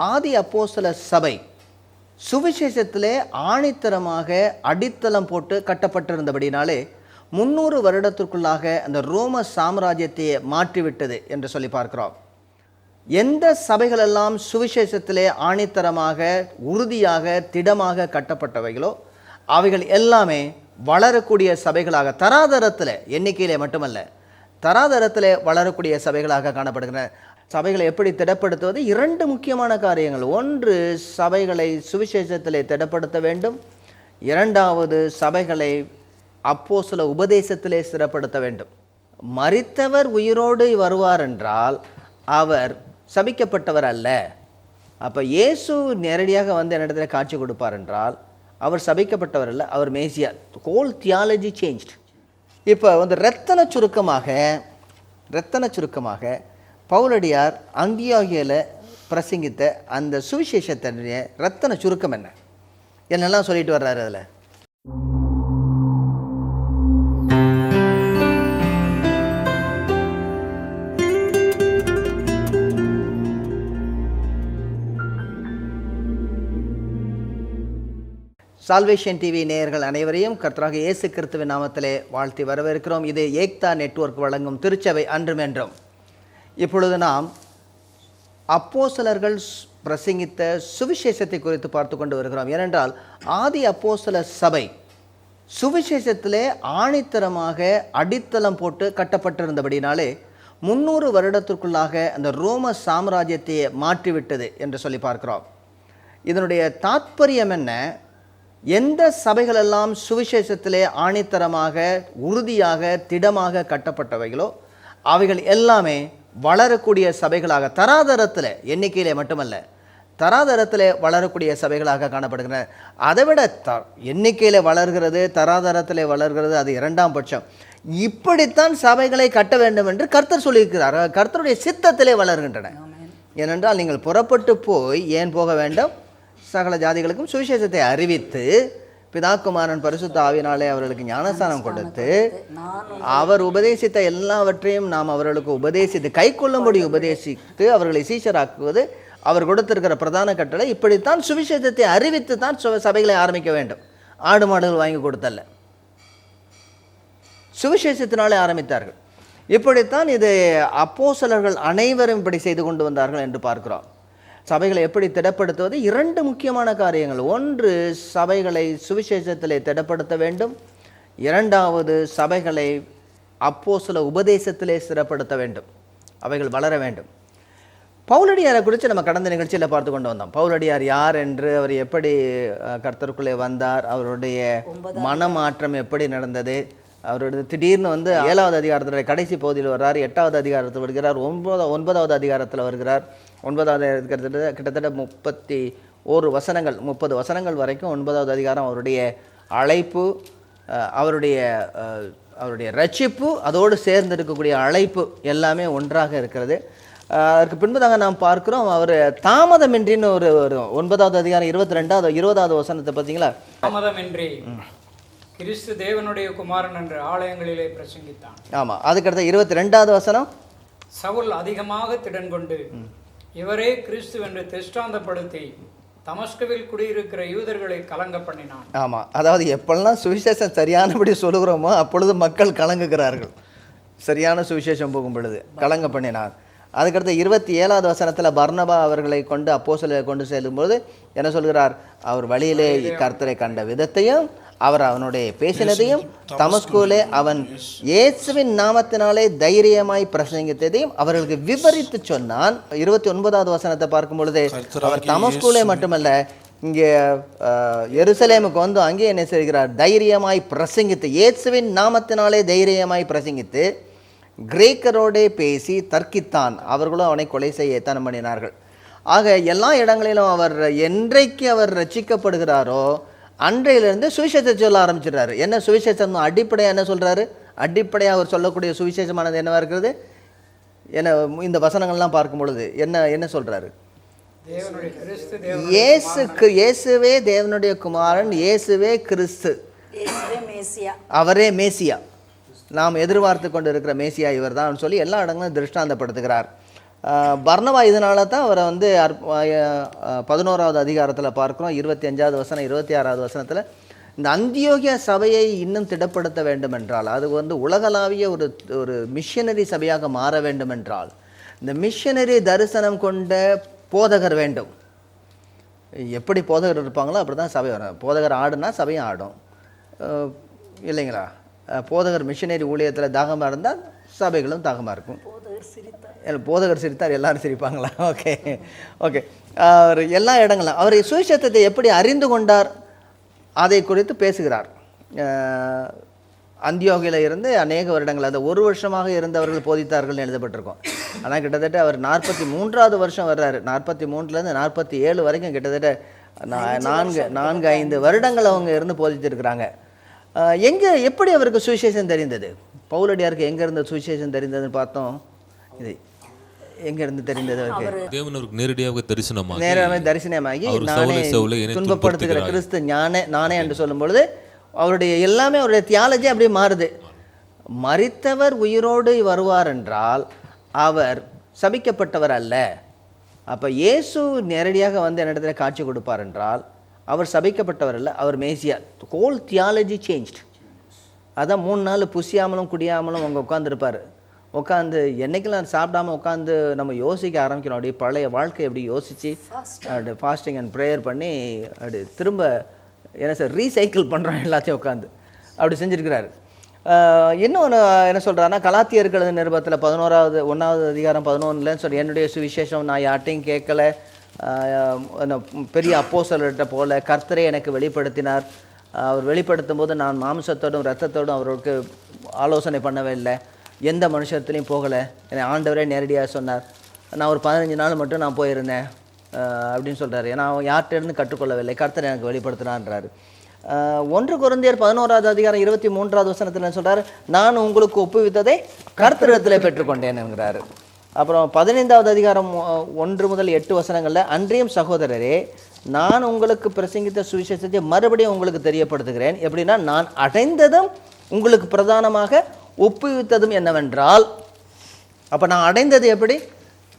ஆதி அப்போஸ்தல சபை சுவிசேஷத்திலே ஆணித்தரமாக அடித்தளம் போட்டு கட்டப்பட்டிருந்தபடினாலே 300 வருடத்திற்குள்ளாக அந்த ரோம சாம்ராஜ்யத்தையே மாற்றிவிட்டது என்று சொல்லி பார்க்கிறோம். எந்த சபைகளெல்லாம் சுவிசேஷத்திலே ஆணித்தரமாக உறுதியாக திடமாக கட்டப்பட்டவைகளோ அவைகள் எல்லாமே வளரக்கூடிய சபைகளாக தராதரத்தில் எண்ணிக்கையிலே மட்டுமல்ல தராதரத்தில் வளரக்கூடிய சபைகளாக காணப்படுகின்றன. சபைகளை எப்படி திடப்படுத்துவது? 2 முக்கியமான காரியங்கள். ஒன்று, சபைகளை சுவிசேஷத்திலே திடப்படுத்த வேண்டும். 2வது, சபைகளை அப்போஸ்தல உபதேசத்திலே ஸ்திரப்படுத்த வேண்டும். மரித்தவர் உயிரோடு வருவார் என்றால் அவர் சபிக்கப்பட்டவர் அல்ல. அப்போ இயேசு நேரடியாக வந்து என்னிடத்துல காட்சி கொடுப்பார் என்றால் அவர் சபிக்கப்பட்டவர் அல்ல, அவர் மேசியா. Whole theology changed. இப்போ வந்து ரத்தன சுருக்கமாக பவுலடியார் அந்தியோகியாவில் பிரசங்கித்த அந்த சுவிசேஷத்தினுடைய ரத்தன சுருக்கம் என்னெல்லாம் சொல்லிட்டு வர்றாரு அதில்? சால்வேஷன் டிவி நேயர்கள் அனைவரையும் கர்த்தராகிய இயேசு கிறிஸ்துவின் நாமத்திலே வாழ்த்தி வரவேற்கிறோம். இது ஏக்தா நெட்வொர்க் வழங்கும் திருச்சபை அன்றும் என்றும். இப்பொழுது நாம் அப்போஸ்தலர்கள் பிரசங்கித்த சுவிசேஷத்தை குறித்து பார்த்து கொண்டு வருகிறோம். ஏனென்றால் ஆதி அப்போஸ்தல சபை சுவிசேஷத்திலே ஆணித்தரமாக அடித்தளம் போட்டு கட்டப்பட்டிருந்தபடினாலே 300 வருடத்திற்குள்ளாக அந்த ரோம சாம்ராஜ்யத்தையே மாற்றிவிட்டது என்று சொல்லி பார்க்கிறோம். இதனுடைய தாத்பரியம் என்ன? எந்த சபைகளெல்லாம் சுவிசேஷத்திலே ஆணித்தரமாக உறுதியாக திடமாக கட்டப்பட்டவைகளோ அவைகள் எல்லாமே வளரக்கூடிய சபைகளாக தராதரத்தில் எண்ணிக்கையிலே மட்டுமல்ல தராதரத்தில் வளரக்கூடிய சபைகளாக காணப்படுகின்றன. அதைவிட எண்ணிக்கையில் வளர்கிறது, தராதரத்தில் வளர்கிறது, அது 2ஆம் பட்சம். இப்படித்தான் சபைகளை கட்ட வேண்டும் என்று கர்த்தர் சொல்லியிருக்கிறார். கர்த்தருடைய சித்தத்திலே வளர்கின்றன. ஏனென்றால் நீங்கள் புறப்பட்டு போய் ஏன் போக வேண்டும்? சகல ஜாதிகளுக்கும் சுவிசேஷத்தை அறிவித்து பிதாக்குமாரன் பரிசுத்த ஆவியினாலே அவர்களுக்கு ஞானஸ்தானம் கொடுத்து அவர் உபதேசித்த எல்லாவற்றையும் நாம் அவர்களுக்கு உபதேசித்து கை கொள்ளும்படி உபதேசித்து அவர்களை சீஷராக்குவது அவர் கொடுத்திருக்கிற பிரதான கட்டளை. இப்படித்தான் சுவிசேஷத்தை அறிவித்து தான் சபைகளை ஆரம்பிக்க வேண்டும். ஆடு மாடுகள் வாங்கி கொடுத்தல்ல, சுவிசேஷத்தினாலே ஆரம்பித்தார்கள். இப்படித்தான் இது அப்போஸ்தலர்கள் அனைவரும் இப்படி செய்து கொண்டு வந்தார்கள் என்று பார்க்கிறோம். சபைகளை எப்படி திடப்படுத்துவது? 2 முக்கியமான காரியங்கள். ஒன்று, சபைகளை சுவிசேஷத்திலே திடப்படுத்த வேண்டும். 2வது, சபைகளை அப்போஸ்தல உபதேசத்திலே ஸ்திரப்படுத்த வேண்டும். அவைகள் வளர வேண்டும். பவுலடியாரை குறித்து நம்ம கடந்த நிகழ்ச்சியில் பார்த்து கொண்டு வந்தோம். பவுலடியார் யார் என்று, அவர் எப்படி கர்த்தருக்குள்ளே வந்தார், அவருடைய மனமாற்றம் எப்படி நடந்தது, அவருடைய திடீர்னு வந்து 7வது அதிகாரத்தில் கடைசி பகுதியில் வர்றார், 8வது அதிகாரத்தில் வருகிறார், 9வது அதிகாரத்தில் வருகிறார். 9வது அதிகாரத்தில் கிட்டத்தட்ட 31 வசனங்கள் 30 வசனங்கள் வரைக்கும் 9வது அதிகாரம் அவருடைய அழைப்பு, அவருடைய ரட்சிப்பு, அதோடு சேர்ந்து இருக்கக்கூடிய அழைப்பு எல்லாமே ஒன்றாக இருக்கிறது. அதற்கு பின்புதாங்க நாம் பார்க்கிறோம் அவர் தாமதமின்றின்னு ஒரு 9வது அதிகாரம் 20வது வசனத்தை பார்த்தீங்களா? தாமதமின்றி கிறிஸ்து தேவனுடைய குமாரன் என்று ஆலயங்களிலே பிரசங்கித்தான். ஆமாம். அதுக்கடுத்த 22வது வசனம், சவுல் அதிகமாக திடன் கொண்டு இவரே கிறிஸ்து என்று திஷ்டாந்தப்படுத்தி தமஸ்குவில் குடியிருக்கிற யூதர்களை கலங்க பண்ணினான். ஆமாம். அதாவது எப்பெல்லாம் சுவிசேஷம் சரியானபடி சொல்லுகிறோமோ அப்பொழுது மக்கள் கலங்குகிறார்கள். சரியான சுவிசேஷம் போகும் பொழுது கலங்க பண்ணினான். அதுக்கடுத்து 27வது வசனத்தில் பர்னபா அவர்களை கொண்டு அப்போஸ்தலரை கொண்டு செல்லும்போது என்ன சொல்கிறார்? அவர் வழியிலே கர்த்தரை கண்ட விதத்தையும் அவர் அவனுடைய பேசினதையும் தமஸ்குவிலே அவன் இயேசுவின் நாமத்தினாலே தைரியமாய் பிரசங்கித்ததையும் அவர்களுக்கு விவரித்து சொன்னான். 29வது வசனத்தை பார்க்கும் பொழுது அவர் தமஸ்குவிலே மட்டுமல்ல இங்கே எருசலேமுக்கு வந்து அங்கே என்ன செய்கிறார்? தைரியமாய் பிரசங்கித்து, இயேசுவின் நாமத்தினாலே தைரியமாய் பிரசங்கித்து கிரேக்கரோடே பேசி தர்க்கித்தான். அவர்களும் அவனை கொலை செய்ய எத்தனம் பண்ணினார்கள். ஆக எல்லா இடங்களிலும் அவர் என்றைக்கு அவர் ரட்சிக்கப்படுகிறாரோ அன்றையிலிருந்து சுவிசேஷத்தை சொல்ல ஆரம்பிச்சிடுறாரு. என்ன சுவிசேஷம்? அடிப்படையாக என்ன சொல்கிறாரு? அடிப்படையாக அவர் சொல்லக்கூடிய சுவிசேஷமானது என்னவா இருக்கிறது? என்ன இந்த வசனங்கள்லாம் பார்க்கும் பொழுது என்ன சொல்கிறாரு? இயேசுவே தேவனுடைய குமாரன், இயேசுவே கிறிஸ்து, அவரே மேசியா, நாம் எதிர்பார்த்து கொண்டு இருக்கிற மேசியா இவர் தான் சொல்லி எல்லா இடங்களும் திருஷ்டாந்தப்படுத்துகிறார். பர்னபா இதனால தான் அவரை வந்து 11வது அதிகாரத்தில் பார்க்குறோம், 25வது வசனம் 26வது வசனத்தில் இந்த அந்தியோகியா சபையை இன்னும் திடப்படுத்த வேண்டும் என்றால், அது வந்து உலகளாவிய ஒரு மிஷனரி சபையாக மாற வேண்டும் என்றால் இந்த மிஷனரி தரிசனம் கொண்ட போதகர் வேண்டும். எப்படி போதகர் இருப்பாங்களோ அப்படி தான் சபை வரும். போதகர் ஆடுனா சபையும் ஆடும் இல்லைங்களா? போதகர் மிஷனரி ஊழியத்தில் தாகமாக இருந்தால் சபைகளும் தாகமாக இருக்கும். போதகர் சிரித்தார் எல்லாரும் சிரிப்பாங்களா? Okay okay. அவர் எல்லா இடங்களும் அவர் சுவிசேஷத்தை எப்படி அறிந்து கொண்டார் அதை குறித்து பேசுகிறார். அந்தியோகியில் இருந்து அநேக வருடங்கள், அந்த 1 வருஷமாக இருந்தவர்கள் போதித்தார்கள் எழுதப்பட்டிருக்கோம். ஆனால் கிட்டத்தட்ட அவர் 43வது வருஷம் வர்றாரு. 43லேருந்து 47 வரைக்கும் கிட்டத்தட்ட 4-5 வருடங்கள் அவங்க இருந்து போதித்திருக்கிறாங்க. எப்படி அவருக்கு சுவிசேஷம் தெரிந்தது? பவுலடியாருக்கு எங்கேருந்து சுவிசேஷம் தெரிந்ததுன்னு பார்த்தோம். இது எங்கேருந்து தெரிந்தது? அவருக்கு தேவன் அவருக்கு நேரடியாக தரிசனமாகி நானே துன்பப்படுத்துகிற கிறிஸ்து நானே என்று சொல்லும் பொழுது அவருடைய எல்லாமே அவருடைய தியாலஜி அப்படியே மாறுது. மரித்தவர் உயிரோடு வருவார் என்றால் அவர் சபிக்கப்பட்டவர் அல்ல. அப்போ இயேசு நேரடியாக வந்து என்னிடத்துல காட்சி கொடுப்பார் என்றால் அவர் சபிக்கப்பட்டவர் அல்ல, அவர் மேசியா. Whole theology changed. அதான் 3 நாள் புசியாமலும் குடியாமலும் அவங்க உட்காந்துருப்பார். உட்காந்து என்றைக்கெல்லாம் சாப்பிடாமல் உட்காந்து நம்ம யோசிக்க ஆரம்பிக்கணும். அப்படியே பழைய வாழ்க்கை எப்படி யோசித்து அப்படி ஃபாஸ்டிங் அண்ட் ப்ரேயர் பண்ணி அப்படி திரும்ப என்ன சார் ரீசைக்கிள் பண்ணுறோம் எல்லாத்தையும் உட்காந்து அப்படி செஞ்சுருக்கிறாரு. இன்னொன்று என்ன சொல்கிறாருன்னா, கலாத்தியர்கள் நிருபத்தில் 1வது அதிகாரம் 11 சொல்லி, என்னுடைய சுவிசேஷம் நான் யார்ட்டையும் கேட்கல, பெரிய அப்போஸ்தலர்கிட்ட போல கர்த்தரே எனக்கு வெளிப்படுத்தினார். அவர் வெளிப்படுத்தும் போது நான் மாம்சத்தோடும் இரத்தத்தோடும் அவருக்கு ஆலோசனை பண்ணவே இல்லை, எந்த மனுஷத்துலேயும் போகலை, என்னை ஆண்டவரே நேரடியாக சொன்னார். நான் ஒரு 15 நாள் மட்டும் நான் போயிருந்தேன் அப்படின்னு சொல்கிறாரு. ஏன்னா அவன் யார்கிட்டேருந்து கற்றுக்கொள்ளவில்லை, கர்த்தர் எனக்கு வெளிப்படுத்தினான்றாரு. 1 கொரிந்தியர் 11வது அதிகாரம் 23வது வசனத்தில் சொல்கிறார், நான் உங்களுக்கு ஒப்புவித்ததை கர்த்தரிடத்தில் பெற்றுக்கொண்டேன் என்கிறாரு. அப்புறம் 15வது அதிகாரம் 1 முதல் 8 வசனங்களில், அன்றியும் சகோதரரே நான் உங்களுக்கு பிரசங்கித்த சுவிசேஷத்தை மறுபடியும் உங்களுக்கு தெரியப்படுத்துகிறேன். எப்படின்னா, நான் அடைந்ததும் உங்களுக்கு பிரதானமாக ஒப்புவித்ததும் என்னவென்றால், அப்போ நான் அடைந்தது எப்படி?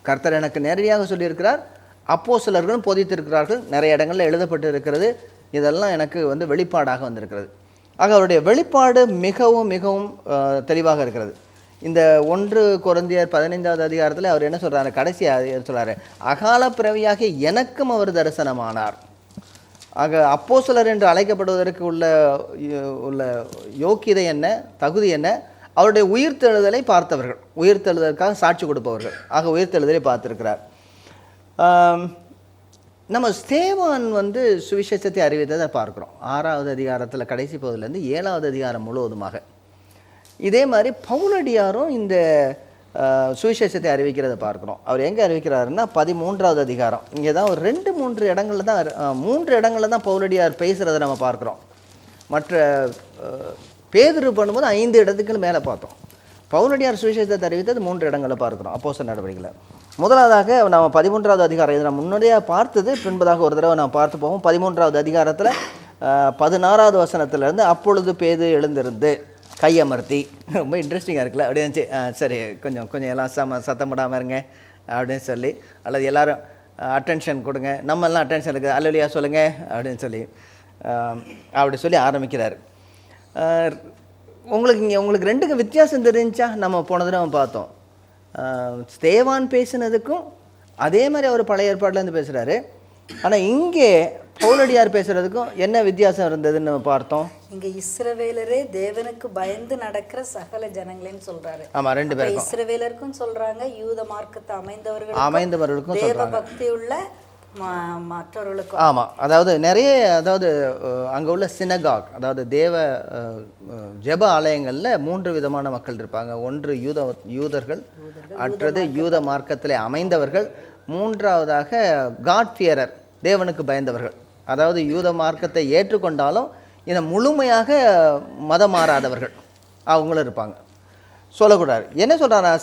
கர்த்தர் எனக்கு நேரடியாக சொல்லியிருக்கிறார், அப்போஸ்தலர்களும் போதித்திருக்கிறார்கள், நிறைய இடங்களில் எழுதப்பட்டு இருக்கிறது. இதெல்லாம் எனக்கு வந்து வெளிப்பாடாக வந்திருக்கிறது. ஆக அவருடைய வெளிப்பாடு மிகவும் மிகவும் தெளிவாக இருக்கிறது. இந்த 1 கொரிந்தியர் 15வது அதிகாரத்தில் அவர் என்ன சொல்கிறாரு? கடைசியாக சொல்கிறாரு, அகால பிறவியாக எனக்கும் அவர் தரிசனமானார். ஆக அப்போஸ்தலர் என்று அழைக்கப்படுவதற்கு உள்ள யோக்கியதை என்ன, தகுதி என்ன? அவருடைய உயிர்த்தெழுதலை பார்த்தவர்கள், உயிர்த்தெழுதலுக்காக சாட்சி கொடுப்பவர்கள். ஆக உயிர்த்தெழுதலை பார்த்துருக்கிறார். நம்ம ஸ்தேவான் வந்து சுவிசேஷத்தை அறிவித்ததை பார்க்குறோம் 6வது அதிகாரத்தில் கடைசி பகுதியிலேருந்து 7வது அதிகாரம் முழுவதுமாக. இதே மாதிரி பவுலடியாரும் இந்த சுவிசேஷத்தை அறிவிக்கிறத பார்க்குறோம். அவர் எங்கே அறிவிக்கிறாருன்னா 13வது அதிகாரம். இங்கே தான் ஒரு 2-3 இடங்களில் தான் 3 இடங்களில் தான் பவுலடியார் பேசுகிறத நம்ம பார்க்குறோம். மற்ற பேதுரு பண்ணும்போது 5 இடத்துக்கு மேலே பார்த்தோம். பவுலடியார் சுவிசேஷத்தை அறிவித்தது 3 இடங்களில் பார்க்குறோம் அப்போஸ்தலர் நடவடிக்கையில். முதலாவதாக நம்ம 13வது அதிகாரம், இது நம்ம முன்னாடியே பார்த்தது, பின்பதாக ஒரு தடவை நான் பார்த்து போவோம். 13வது அதிகாரத்தில் 16வது வசனத்திலேருந்து, அப்பொழுது பேது எழுந்திருந்து கையமர்த்தி, ரொம்ப இன்ட்ரெஸ்டிங்காக இருக்குல்ல, அப்படி இருந்துச்சு. சரி, கொஞ்சம் எல்லாம் சத்தம் போடாமல் இருங்க அப்படின்னு சொல்லி, அல்லது எல்லோரும் அட்டென்ஷன் கொடுங்க, நம்ம எல்லாம் அட்டென்ஷன் இருக்குது, அல்லையா சொல்லுங்கள் அப்படின்னு சொல்லி அப்படி சொல்லி ஆரம்பிக்கிறார். உங்களுக்கு 2க்கும் வித்தியாசம் தெரிஞ்சா? நம்ம போன தடவை பார்த்தோம், ஸ்தேவான் பேசினதுக்கும் அதே மாதிரி அவர் பழைய ஏற்பாட்டிலேருந்து பேசுகிறாரு. ஆனால் இங்கே பவுலடியார் பேசுகிறதுக்கும் என்ன வித்தியாசம் இருந்ததுன்னு பார்த்தோம். இங்கே இஸ்ரவேலரே தேவனுக்கு பயந்து நடக்கிற சகல ஜனங்களேன்னு சொல்கிறாரு. ஆமாம், 2 பேரும் இஸ்ரவேலருக்கும் சொல்கிறாங்க, யூத மார்க்கத்தை அமைந்தவர்களுக்கும் தேவ பக்தி உள்ள மற்றவர்களுக்கும். ஆமாம், அதாவது அங்கே உள்ள சினகாக், அதாவது ஜெப ஆலயங்களில் 3 விதமான மக்கள் இருப்பாங்க. ஒன்று யூதர்கள், மற்றது யூத மார்க்கத்தில் அமைந்தவர்கள், 3வதாக காட் ஃபியரர், தேவனுக்கு பயந்தவர்கள். அதாவது யூத மார்க்கத்தை ஏற்றுக்கொண்டாலும் இதை முழுமையாக மதம் மாறாதவர்கள் அவங்களும் இருப்பாங்க. சொல்லக்கூடாது. என்ன சொல்கிறாரா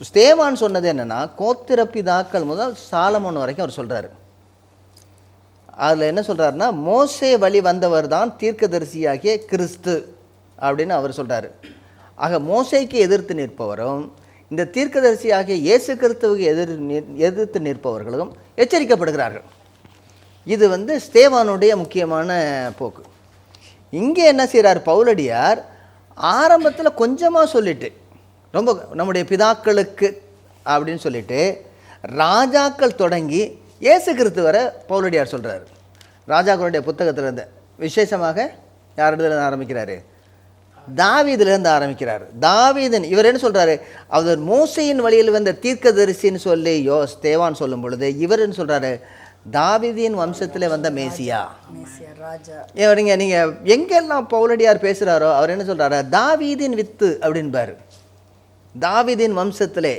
ஸ்தேவான் சொன்னது என்னென்னா, கோத்திர பிதாக்கள் முதல் சாலமோன் வரைக்கும் அவர் சொல்கிறாரு. அதில் என்ன சொல்கிறாருன்னா, மோசே வழி வந்தவர் தான் தீர்க்கதரிசியாகிய கிறிஸ்து அப்படின்னு அவர் சொல்கிறாரு. ஆக மோசேக்கு எதிர்த்து நிற்பவரும் இந்த தீர்க்கதரிசி ஆகிய இயேசு கிறிஸ்துவுக்கு எதிர்த்து நிற்பவர்களும் எச்சரிக்கப்படுகிறார்கள். இது ஸ்தேவானுடைய முக்கியமான போக்கு. இங்கே என்ன செய்கிறார் பவுலடியார்? ஆரம்பத்தில் கொஞ்சமாக சொல்லிட்டு, ரொம்ப நம்முடைய பிதாக்களுக்கு அப்படின்னு சொல்லிட்டு ராஜாக்கள் தொடங்கி இயேசு கிறிஸ்து வரை பவுலடியார் சொல்கிறார். ராஜாக்களுடைய புத்தகத்திலிருந்து விசேஷமாக யாரிடத்துலேருந்து ஆரம்பிக்கிறாரு? தாவீதிலிருந்து ஆரம்பிக்கிறார். தாவீதன் இவர் என்ன சொல்கிறாரு? அவர் மோசையின் வழியில் வந்த தீர்க்கதரிசின்னு சொல்லி ஸ்தேவான் சொல்லும் பொழுது இவர் என்ன சொல்கிறாரு? தாவீதின் வம்சத்தில் வந்த மேசியா ராஜா. நீங்கள் எங்கெல்லாம் பவுலடியார் பேசுகிறாரோ அவர் என்ன சொல்கிறாரு? தாவீதின் வித்து அப்படின்பார். தாவீதின் வம்சத்திலே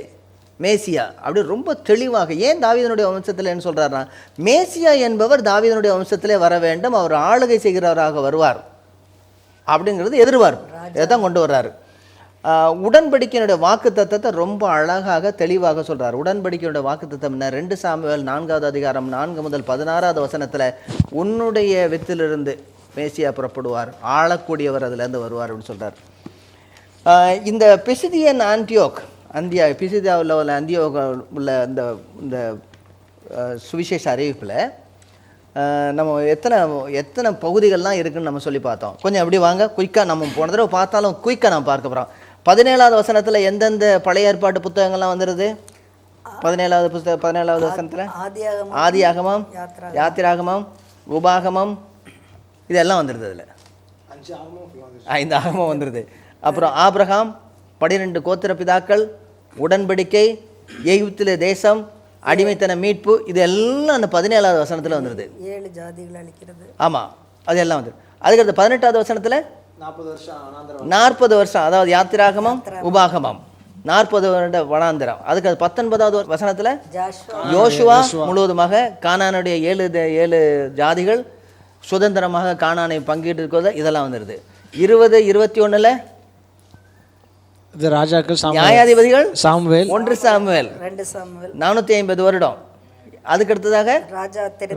மேசியா அப்படி ரொம்ப தெளிவாக. ஏன் தாவீதனுடைய வம்சத்தில் என்ன சொல்கிறாருன்னா, மேசியா என்பவர் தாவீதனுடைய வம்சத்திலே வர வேண்டும், அவர் ஆளுகை செய்கிறவராக வருவார் அப்படிங்கிறது எதிர்பார்ப்பு. இதை தான் கொண்டு வர்றாரு. உடன்படிக்கையினுடைய வாக்கு தத்தத்தை ரொம்ப அழகாக தெளிவாக சொல்கிறார். உடன்படிக்கையுடைய வாக்கு தத்தம் 2 சாமுவேல் 4வது அதிகாரம் 4 முதல் 16வது வசனத்தில் உன்னுடைய வித்திலிருந்து மேசியா புறப்படுவார், ஆளக்கூடியவர் அதிலேருந்து வருவார் அப்படின்னு சொல்கிறார். இந்த பிசிதியன் பிசிதியாவில் உள்ள அந்தியோக உள்ள இந்த சுவிசேஷ அறிவிப்பில் நம்ம எத்தனை பகுதிகள்லாம் இருக்குதுன்னு நம்ம சொல்லி பார்த்தோம். கொஞ்சம் அப்படி வாங்க குயிக்காக, நம்ம போன தடவை பார்த்தாலும் குயிக்காக நம்ம பார்க்க போகிறோம். 17வது வசனத்தில் எந்தெந்த பழைய ஏற்பாட்டு புத்தகங்கள்லாம் வந்துடுது? 17வது வசனத்தில் ஆதியாகமம், யாத்திராகமம், உபாகமம் இதெல்லாம் வந்துடுது. அதில் 5 ஆகமம் வந்துடுது. அப்புறம் ஆபிரகாம், 12 கோத்திர பிதாக்கள், உடன்படிக்கை, எகிப்திலே தேசம், அடிமைத்தன மீட்பு, இது எல்லாம் அந்த 17வது வசனத்தில் வந்துடுது. 7 ஜாதிகள் அழிக்கிறது. ஆமாம், அது எல்லாம் வந்துடுது. அதுக்கடுத்து 18வது வசனத்தில் 40 வருஷம், அதாவது யாத்திராகமம், உபாகமம், 40 வருட வனாந்திரம். அதுக்கு 19வது வசனத்தில் யோசுவா முழுவதுமாக கானானுடைய 7 ஜாதிகள் சுதந்திரமாக கானானை பங்கிட்டு இருக்கிறது, இதெல்லாம் வந்துடுது. 20, 21 ராஜாக்கள், நியாயாதிபதிகள், சாமுவேல், 1 சாமுவேல், 450 வருடம். அதுக்கடுத்ததாக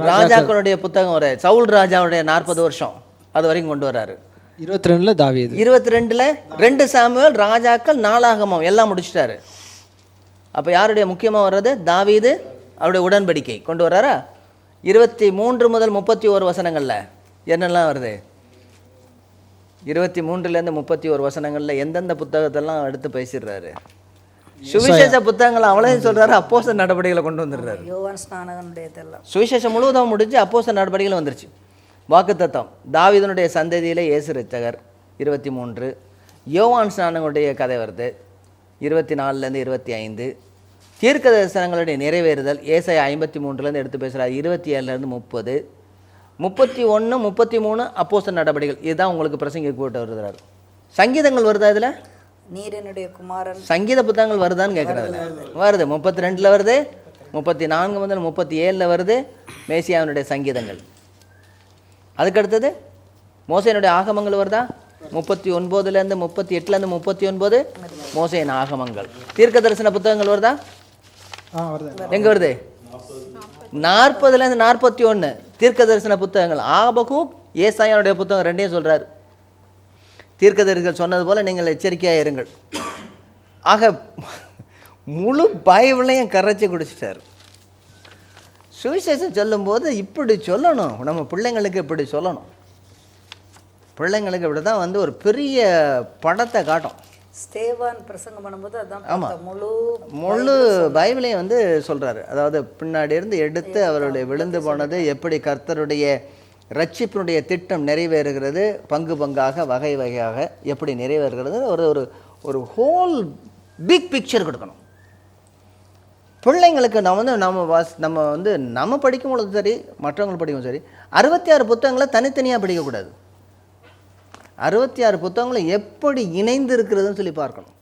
ராஜாக்களுடைய புத்தகம் வர சவுல் ராஜாவுடைய 40 வருஷம் அது வரைக்கும் கொண்டு வர்றாரு. 22 தாவீது, 22 2 சாமுவேல், ராஜாக்கள், நாளாகமம் எல்லாம் முடிச்சிட்டாரு. அப்போ யாருடைய முக்கியமாக வர்றது? தாவீது, அவருடைய உடன்படிக்கை கொண்டு வர்றாரா? 23 முதல் 31 வசனங்களில் என்னெல்லாம் வருது? 23லேருந்து 31 வசனங்களில் எந்தெந்த புத்தகத்தெல்லாம் எடுத்து பேசிடுறாரு? சுவிசேஷ புத்தகங்கள் அவ்வளோயும் சொல்கிறாரு. அப்போஸ்தலர் நடவடிக்கைகளை கொண்டு வந்துடுறாரு. சுவிசேஷம் முழுவதும் முடிஞ்சு அப்போஸ்தலர் நடவடிக்கைகள் வந்துருச்சு. வாக்குத்தத்தம், தாவீதனுடைய சந்ததியிலே இயேசு இரட்சகர் 23. யோவான் ஸ்நானனுடைய கதை வருது 24லேருந்து 25. தீர்க்க தரிசனங்களுடைய நிறைவேறுதல் ஏசாயா 53லேருந்து எடுத்து பேசுகிறார் 27லேருந்து 30. 31, 33 அப்போஸ்தலர் நடவடிக்கைகள். இதுதான் உங்களுக்கு பிரசங்கி கூட்ட வருகிறார். சங்கீதங்கள் வருதா இதில்? நீரனுடைய குமாரன் சங்கீத புத்தகங்கள் வருதான்னு கேட்குறதுல வருது. 32 வருது, 34 முதல் 37 வருது மேசியாவினுடைய சங்கீதங்கள். அதுக்கடுத்தது மோசையினுடைய ஆகமங்கள் வருதா? 39லேருந்து 38லேருந்து 39 மோசையின் ஆகமங்கள். தீர்க்க தரிசன புத்தகங்கள் வருதா? எங்கே வருது? 40லேருந்து 41 தீர்க்க தரிசன புத்தகங்கள். ஆபகூக், ஏசாயாவுடைய புத்தகம் 2 சொல்கிறார். தீர்க்க தரிசிகள் சொன்னது போல் நீங்கள் எச்சரிக்கையாக இருங்கள். ஆக முழு பைபிளையும் கரைச்சி குடிச்சிட்டார். சுவிசேஷம் சொல்லும்போது இப்படி சொல்லணும், நம்ம பிள்ளைங்களுக்கு இப்படி சொல்லணும். பிள்ளைங்களுக்கு இப்படி தான் ஒரு பெரிய படத்தை காட்டும். ஸ்தேவான் பிரசங்கம் பண்ணும்போது அதான். ஆமாம், முழு பைபிளையும் சொல்கிறாரு. அதாவது பின்னாடி இருந்து எடுத்து அவருடைய விழுந்து போனது, எப்படி கர்த்தருடைய ரட்சிப்பினுடைய திட்டம் நிறைவேறுகிறது, பங்கு பங்காக வகை வகையாக எப்படி நிறைவேறுகிறது, ஒரு ஒரு ஹோல் பிக் பிக்சர் கொடுக்கணும் பிள்ளைங்களுக்கு. நம்ம படிக்கும் பொழுது சரி, மற்றவங்க படிக்கும் சரி, 66 புத்தகங்களை தனித்தனியாக படிக்கக்கூடாது. 66 புத்தகங்களை எப்படி இணைந்து இருக்கிறதுன்னு சொல்லி பார்க்கணும்.